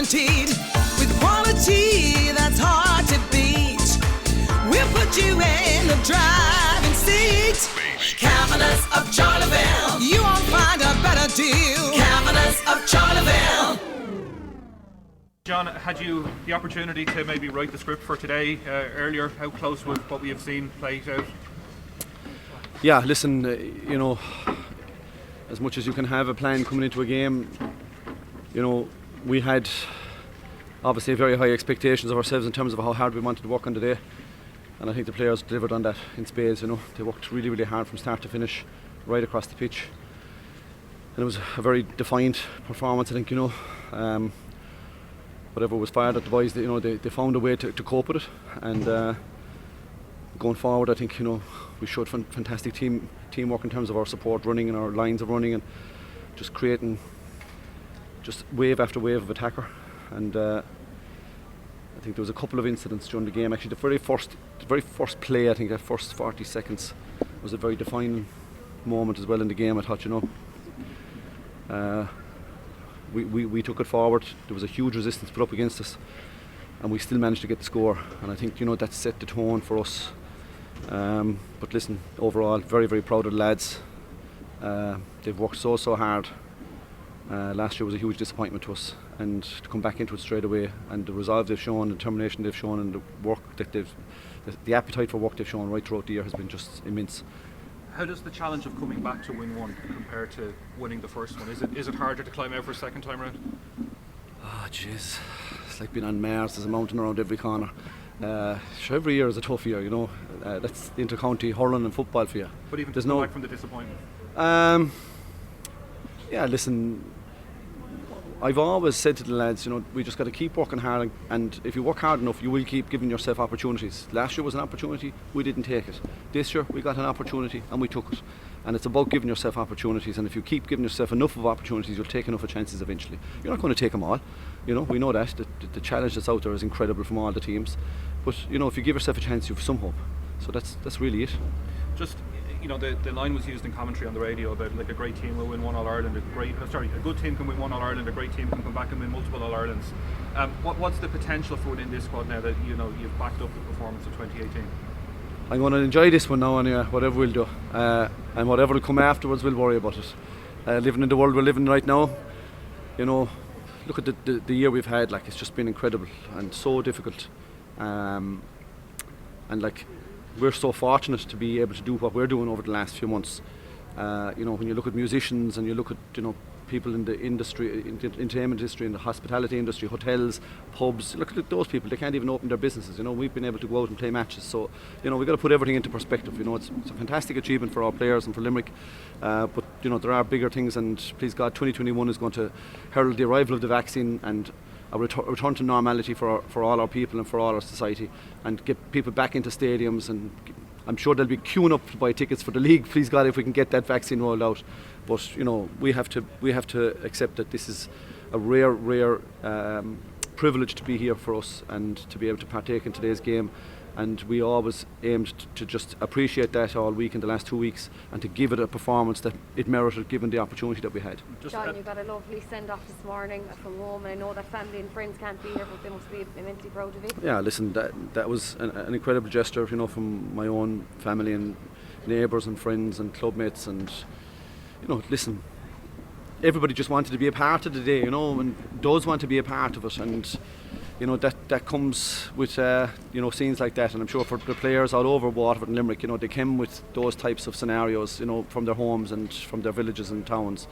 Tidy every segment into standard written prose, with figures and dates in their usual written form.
guaranteed with quality that's hard to beat. We'll put you in the driving seat. Cavanaghs of Charleville, you won't find a better deal. Cavanaghs of Charleville. John, had you the opportunity to maybe write the script for today earlier? How close was what we have seen played out? Yeah, listen, you know, as much as you can have a plan coming into a game, you know, we had obviously very high expectations of ourselves in terms of how hard we wanted to work on the day, and I think the players delivered on that in spades. You know, they worked really, really hard from start to finish, right across the pitch, and it was a very defiant performance. I think, you know, whatever was fired at the boys, you know, they found a way to cope with it, and going forward, I think, you know, we showed fantastic teamwork in terms of our support running and our lines of running and just creating just wave after wave of attacker. And I think there was a couple of incidents during the game. Actually, the very first play, I think that first 40 seconds was a very defining moment as well in the game. I thought, you know, we took it forward. There was a huge resistance put up against us, and we still managed to get the score. And I think, you know, that set the tone for us. But listen, overall, very, very proud of the lads. They've worked so hard. Last year was a huge disappointment to us, and to come back into it straight away, and the resolve they've shown, the determination they've shown, and the work that the appetite for work they've shown right throughout the year has been just immense. How does the challenge of coming back to win one compare to winning the first one? Is it harder to climb out for a second time round? Oh jeez, it's like being on Mars. There's a mountain around every corner. Sure, every year is a tough year, you know. That's inter-county hurling and football for you. But even to come back from the disappointment? Yeah, listen, I've always said to the lads, you know, we just got to keep working hard, and if you work hard enough, you will keep giving yourself opportunities. Last year was an opportunity, we didn't take it. This year we got an opportunity and we took it. And it's about giving yourself opportunities, and if you keep giving yourself enough of opportunities, you'll take enough of chances eventually. You're not going to take them all, you know, we know that. The challenge that's out there is incredible from all the teams. But, you know, if you give yourself a chance, you have some hope. So that's really it. Just, you know, the line was used in commentary on the radio about like a great team will win one All-Ireland, a good team can win one All-Ireland, a great team can come back and win multiple All-Irelands. What's the potential for within this squad now that, you know, you've backed up the performance of 2018? I'm going to enjoy this one now anyway, whatever we'll do. And whatever will come afterwards, we'll worry about it. Living in the world we're living right now, you know, look at the year we've had, like, it's just been incredible and so difficult. And like, we're so fortunate to be able to do what we're doing over the last few months. You know, when you look at musicians and you look at, you know, people in the industry, in the entertainment industry, in the hospitality industry, hotels, pubs, look at those people, they can't even open their businesses. You know, we've been able to go out and play matches. So, you know, we've got to put everything into perspective. You know, it's a fantastic achievement for our players and for Limerick. But, you know, there are bigger things, and please God, 2021 is going to herald the arrival of the vaccine and a return to normality for all our people and for all our society, and get people back into stadiums. And I'm sure they'll be queuing up to buy tickets for the league, please God, if we can get that vaccine rolled out. But, you know, we have to accept that this is a rare privilege to be here for us and to be able to partake in today's game. And we always aimed to just appreciate that all week in the last 2 weeks, and to give it a performance that it merited given the opportunity that we had. John, you got a lovely send-off this morning from home, and I know that family and friends can't be here, but they must be immensely proud of you. Yeah, listen, that was an incredible gesture, you know, from my own family and neighbours and friends and clubmates. And, you know, listen, everybody just wanted to be a part of the day, you know, and does want to be a part of it. And, you know, that comes with, you know, scenes like that. And I'm sure for the players all over Waterford and Limerick, you know, they came with those types of scenarios, you know, from their homes and from their villages and towns.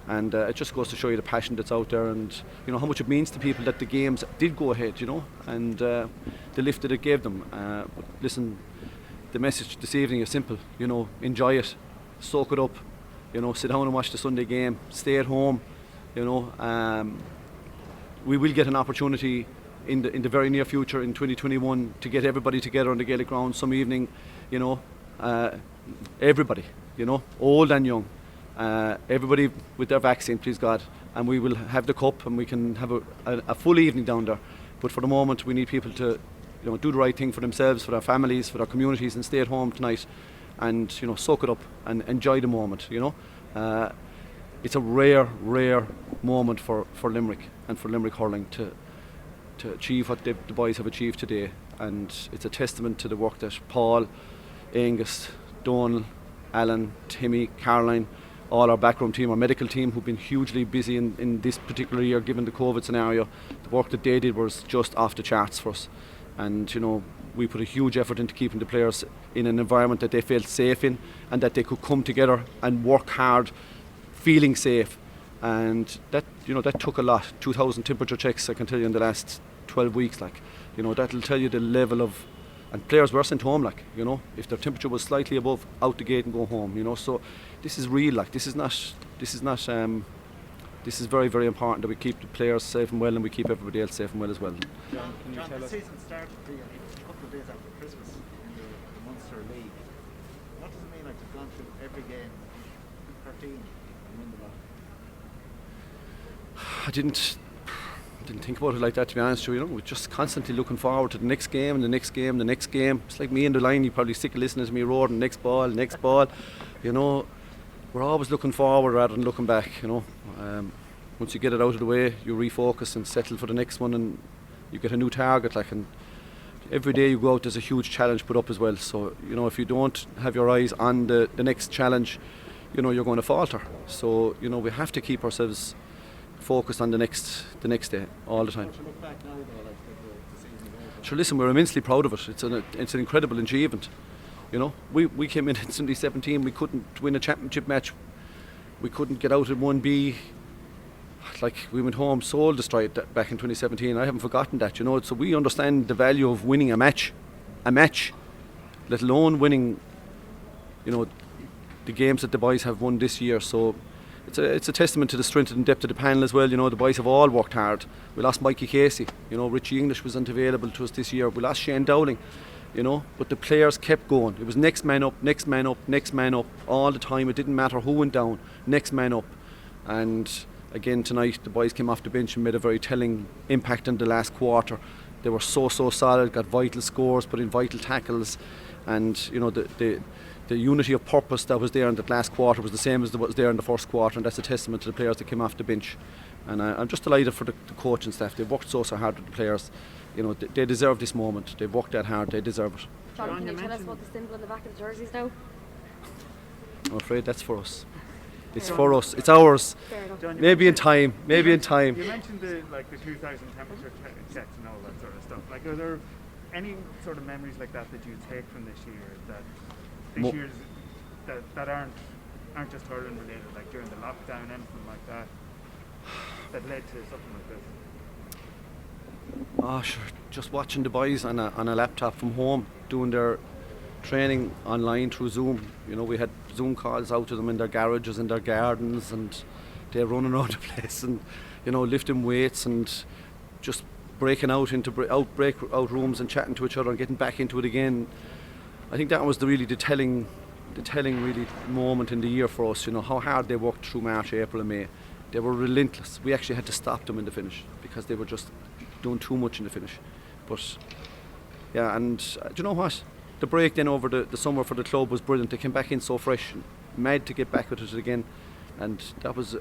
And it just goes to show you the passion that's out there, and, you know, how much it means to people that the games did go ahead, you know, and the lift that it gave them. But listen, the message this evening is simple, you know, enjoy it, soak it up, you know, sit down and watch the Sunday game, stay at home, you know. We will get an opportunity in the very near future in 2021 to get everybody together on the Gaelic ground some evening, you know, everybody, you know, old and young, everybody with their vaccine, please God, and we will have the cup and we can have a full evening down there. But for the moment, we need people to, you know, do the right thing for themselves, for their families, for their communities, and stay at home tonight and, you know, soak it up and enjoy the moment, you know. It's a rare moment for Limerick. and for Limerick hurling to achieve what the boys have achieved today. And it's a testament to the work that Paul, Angus, Donal, Alan, Timmy, Caroline, all our backroom team, our medical team, who've been hugely busy in this particular year given the COVID scenario. The work that they did was just off the charts for us. And we put a huge effort into keeping the players in an environment that they felt safe in, and that they could come together and work hard feeling safe. And that took a lot. 2,000 temperature checks, I can tell you, in the last 12 weeks. That'll tell you the level of, and players were sent home, if their temperature was slightly above, out the gate and go home. So this is real. This is very, very important that we keep the players safe and well, and we keep everybody else safe and well as well. John, the season started a couple of days after Christmas in the Munster League. What does it mean to have gone through every game, 13, and win the lot? I didn't think about it like that, to be honest with you. We're just constantly looking forward to the next game and the next game, the next game. It's like me in the line, you're probably sick of listening to me roaring, next ball. We're always looking forward rather than looking back. Once you get it out of the way, you refocus and settle for the next one, and you get a new target. And every day you go out, there's a huge challenge put up as well. So if you don't have your eyes on the next challenge, you're going to falter. So we have to keep ourselves focused on the next day all the time. Look back now, though, the season is over. Sure, listen, we're immensely proud of it. It's an incredible achievement. We came in 2017, we couldn't win a championship match. We couldn't get out in 1B. We went home soul destroyed back in 2017. I haven't forgotten that, So we understand the value of winning a match, let alone winning, the games that the boys have won this year. So it's a testament to the strength and depth of the panel as well. The boys have all worked hard. We lost Mikey Casey. Richie English wasn't available to us this year. We lost Shane Dowling. But the players kept going. It was next man up, next man up, next man up all the time. It didn't matter who went down, next man up. And again tonight, the boys came off the bench and made a very telling impact in the last quarter. They were so solid, got vital scores, put in vital tackles, and the unity of purpose that was there in that last quarter was the same as was there in the first quarter, and that's a testament to the players that came off the bench. And I'm just delighted for the coaching staff. They've worked so hard with the players. They deserve this moment. They've worked that hard. They deserve it. John, can you tell us what the symbol on the back of the jerseys now? I'm afraid that's for us. It's for us. It's ours. John, Maybe in time. You mentioned the 2,000 temperature checks and all that sort of stuff. Are there any sort of memories like that you take from this year that aren't just hurling related, during the lockdown, anything like that led to something like this? Oh, sure. Just watching the boys on a laptop from home doing their training online through Zoom. We had Zoom calls out to them in their garages, in their gardens, and they're running around the place and lifting weights and just breaking out into breakout rooms and chatting to each other and getting back into it again. I think that was the telling really moment in the year for us. How hard they worked through March, April and May. They were relentless. We actually had to stop them in the finish because they were just doing too much in the finish. But yeah, and do you know what? The break then over the summer for the club was brilliant. They came back in so fresh, mad to get back with it again, and that was.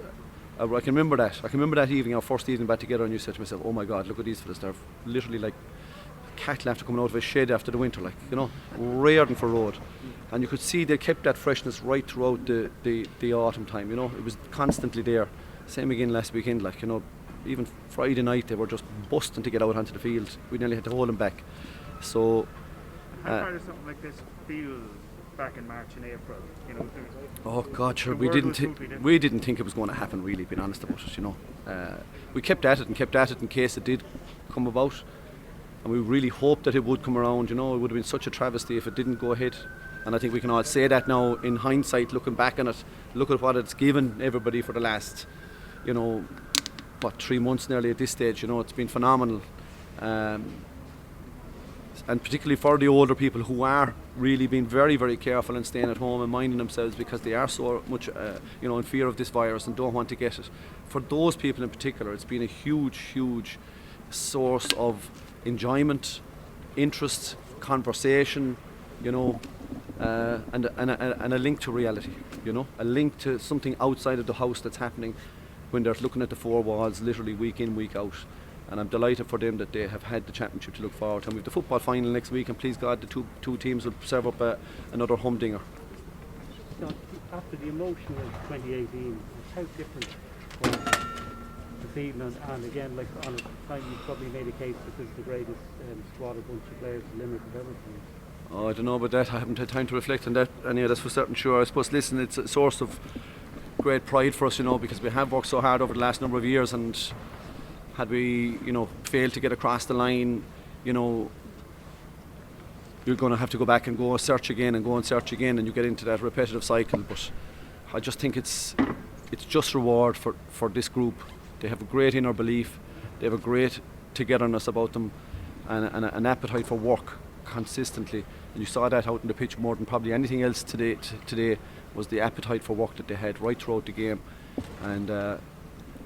I can remember that. I can remember that evening, our first evening back together, and you said to myself, "Oh my God, look at these fellas! They're literally like cattle after coming out of a shed after the winter, raring for road." And you could see they kept that freshness right throughout the autumn time. It was constantly there. Same again last weekend, even Friday night they were just busting to get out onto the field. We nearly had to hold them back. So. How far does something like this feel back in March and April? Oh God, sure. We didn't think it was going to happen. Really, being honest about it, we kept at it in case it did come about, and we really hoped that it would come around. It would have been such a travesty if it didn't go ahead. And I think we can all say that now in hindsight, looking back on it. Look at what it's given everybody for the last, 3 months nearly at this stage. It's been phenomenal. And particularly for the older people who are really being very, very careful and staying at home and minding themselves because they are so much, in fear of this virus and don't want to get it. For those people in particular, it's been a huge, huge source of enjoyment, interest, conversation, and a link to reality, a link to something outside of the house that's happening when they're looking at the four walls literally week in, week out. And I'm delighted for them that they have had the championship to look forward to. And we have the football final next week, and please God, the two teams will serve up another humdinger. So after the emotion of 2018, how different was this evening? And again, like on a time you probably made a case that this is the greatest squad of bunch of players the Limerick have ever played. Oh, I don't know about that. I haven't had time to reflect on that. Anyway, that's for certain sure. I suppose, listen, it's a source of great pride for us, because we have worked so hard over the last number of years, and had we, failed to get across the line, you're going to have to go back and go search again and and you get into that repetitive cycle. But I just think it's just reward for this group. They have a great inner belief, they have a great togetherness about them, and an appetite for work consistently. And you saw that out in the pitch more than probably anything else today was the appetite for work that they had right throughout the game. And I'm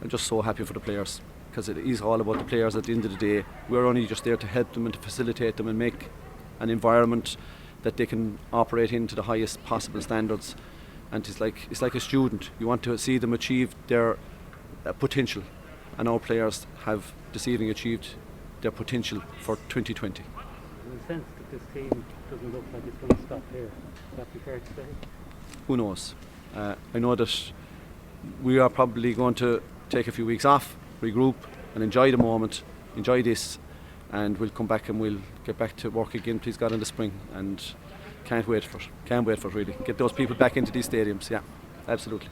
just so happy for the players, because it is all about the players at the end of the day. We're only just there to help them and to facilitate them and make an environment that they can operate in to the highest possible standards. And it's like a student. You want to see them achieve their potential, and our players have this evening achieved their potential for 2020. In the sense that this team doesn't look like it's going to stop here, would that be fair to say? Who knows? I know that we are probably going to take a few weeks off, regroup and enjoy the moment, enjoy this, and we'll come back and we'll get back to work again, please God, in the spring. And can't wait for it really. Get those people back into these stadiums, yeah, absolutely.